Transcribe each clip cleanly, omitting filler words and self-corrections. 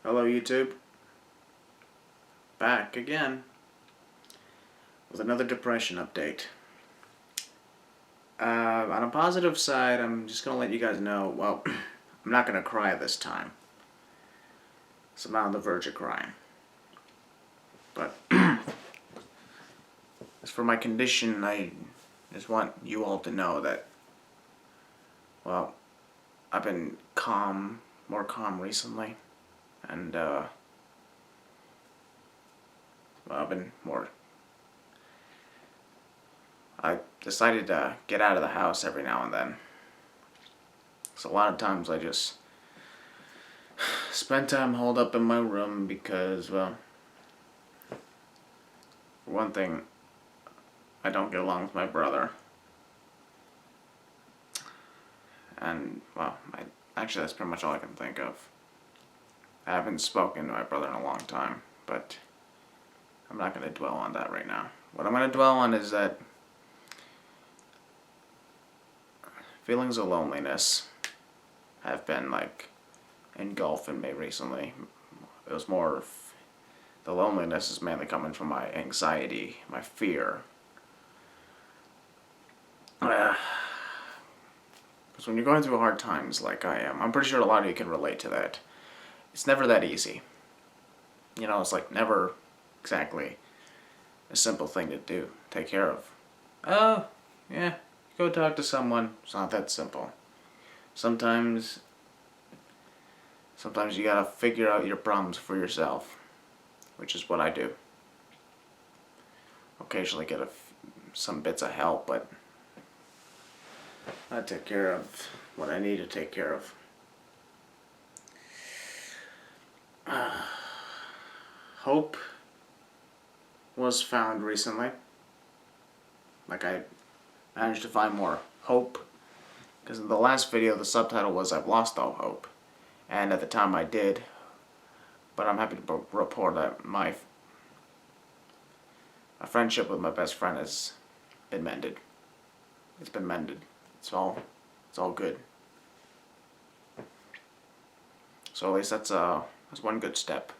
Hello YouTube. Back again with another depression update. On a positive side, I'm just going to let you guys know, well, I'm not going to cry this time. So I'm not on the verge of crying. But as for my condition, I just want you all to know that, well, I've been more calm recently. And, I decided to get out of the house every now and then. So a lot of times I just spend time holed up in my room because, well, for one thing, I don't get along with my brother. And, well, actually that's pretty much all I can think of. I haven't spoken to my brother in a long time, but I'm not going to dwell on that right now. What I'm going to dwell on is that feelings of loneliness have been, engulfing me recently. It was more of, the loneliness is mainly coming from my anxiety, my fear. Because when you're going through hard times like I am, I'm pretty sure a lot of you can relate to that. It's never that easy. You know, it's never exactly a simple thing to do, take care of. Oh, yeah, go talk to someone. It's not that simple. Sometimes you gotta figure out your problems for yourself, which is what I do. Occasionally get some bits of help, but I take care of what I need to take care of. Hope was found recently. I managed to find more hope. Because in the last video, the subtitle was I've lost all hope. And at the time I did. But I'm happy to report that my friendship with my best friend has been mended. It's been mended. It's all good. So at least that's one good step.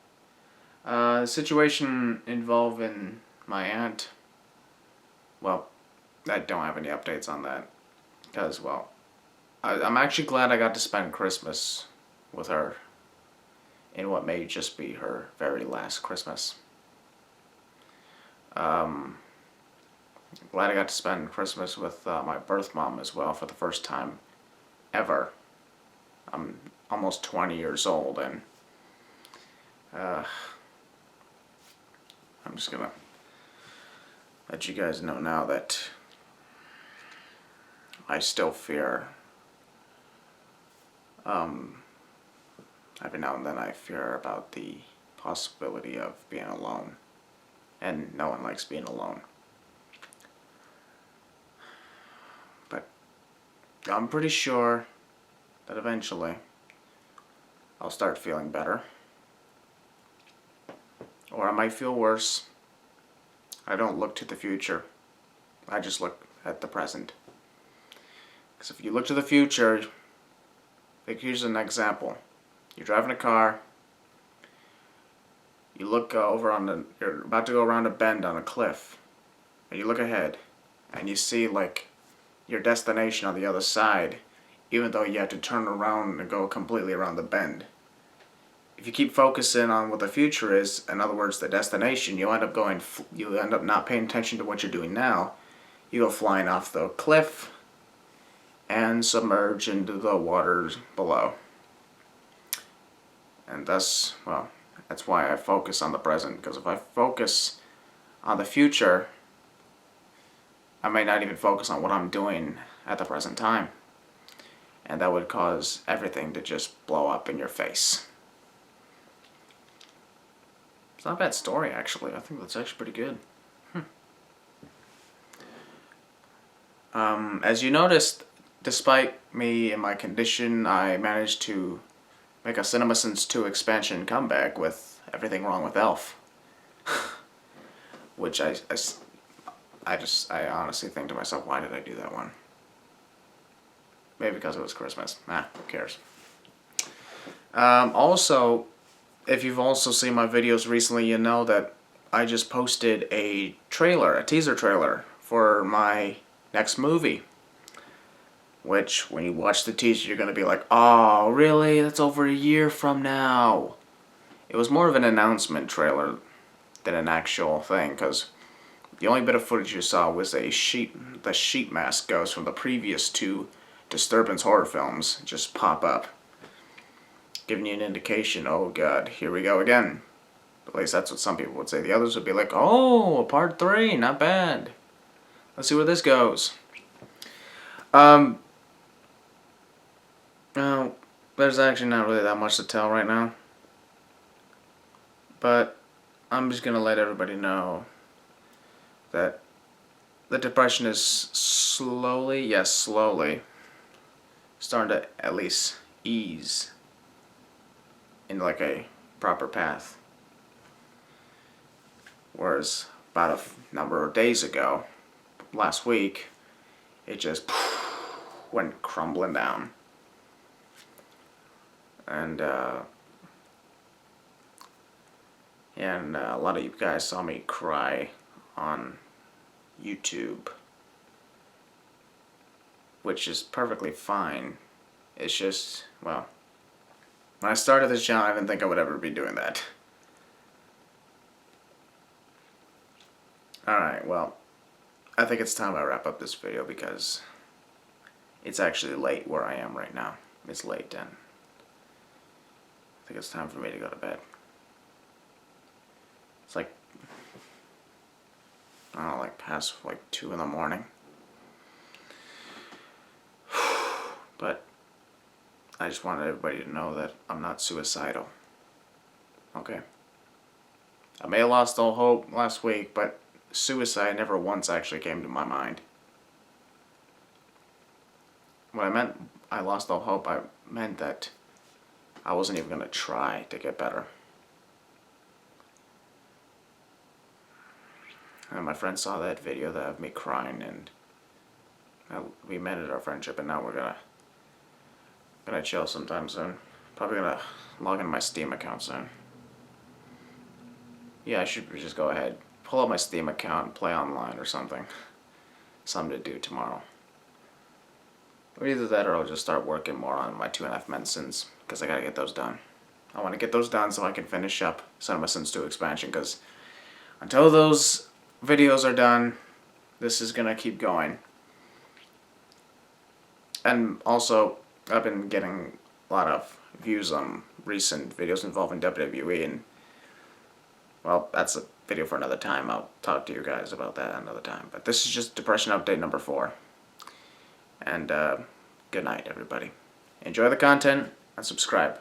The situation involving my aunt, well, I don't have any updates on that. Because, well, I'm actually glad I got to spend Christmas with her in what may just be her very last Christmas. Glad I got to spend Christmas with my birth mom as well for the first time ever. I'm almost 20 years old, and I'm just gonna let you guys know now that I still fear, every now and then I fear about the possibility of being alone, and no one likes being alone. But I'm pretty sure that eventually I'll start feeling better. Or I might feel worse. I don't look to the future. I just look at the present. Because if you look to the future, here's an example. You're driving a car. You look over you're about to go around a bend on a cliff. And you look ahead. And you see, your destination on the other side, even though you have to turn around and go completely around the bend. If you keep focusing on what the future is, in other words, the destination, you end up not paying attention to what you're doing now. You go flying off the cliff and submerge into the waters below. And thus, well, that's why I focus on the present, because if I focus on the future, I may not even focus on what I'm doing at the present time. And that would cause everything to just blow up in your face. It's not a bad story, actually. I think that's actually pretty good. As you noticed, despite me and my condition, I managed to make a CinemaSins 2 expansion comeback with Everything Wrong with Elf. Which I honestly think to myself, why did I do that one? Maybe because it was Christmas. Who cares? Also, if you've also seen my videos recently, you know that I just posted a teaser trailer for my next movie. Which, when you watch the teaser, you're going to be like, oh, really? That's over a year from now. It was more of an announcement trailer than an actual thing, because the only bit of footage you saw was the sheet mask ghost from the previous two Disturbance horror films just pop up, giving you an indication, oh god, here we go again. At least that's what some people would say. The others would be like, oh, part 3, not bad. Let's see where this goes. No, there's actually not really that much to tell right now. But I'm just gonna let everybody know that the depression is slowly, starting to at least ease in like a proper path. Whereas about a number of days ago, last week, it just went crumbling down. And a lot of you guys saw me cry on YouTube, which is perfectly fine. It's just, well, when I started this channel, I didn't think I would ever be doing that. Alright, well, I think it's time I wrap up this video because it's actually late where I am right now. It's late, and I think it's time for me to go to bed. It's like, I don't know, like past like 2 in the morning. But I just wanted everybody to know that I'm not suicidal. Okay? I may have lost all hope last week, but suicide never once actually came to my mind. When I meant I lost all hope, I meant that I wasn't even going to try to get better. And my friend saw that video of me crying, and we mended our friendship, and now we're gonna chill sometime soon. Probably gonna log into my Steam account soon. Yeah, I should just go ahead, pull up my Steam account and play online or something. Something to do tomorrow. Or either that, or I'll just start working more on my 2.5 Men Sins, because I gotta get those done. I want to get those done so I can finish up Cinema Sins 2 expansion, because until those videos are done, this is gonna keep going. And also, I've been getting a lot of views on recent videos involving WWE, and well, that's a video for another time. I'll talk to you guys about that another time. But this is just depression update number 4. And good night, everybody. Enjoy the content and subscribe.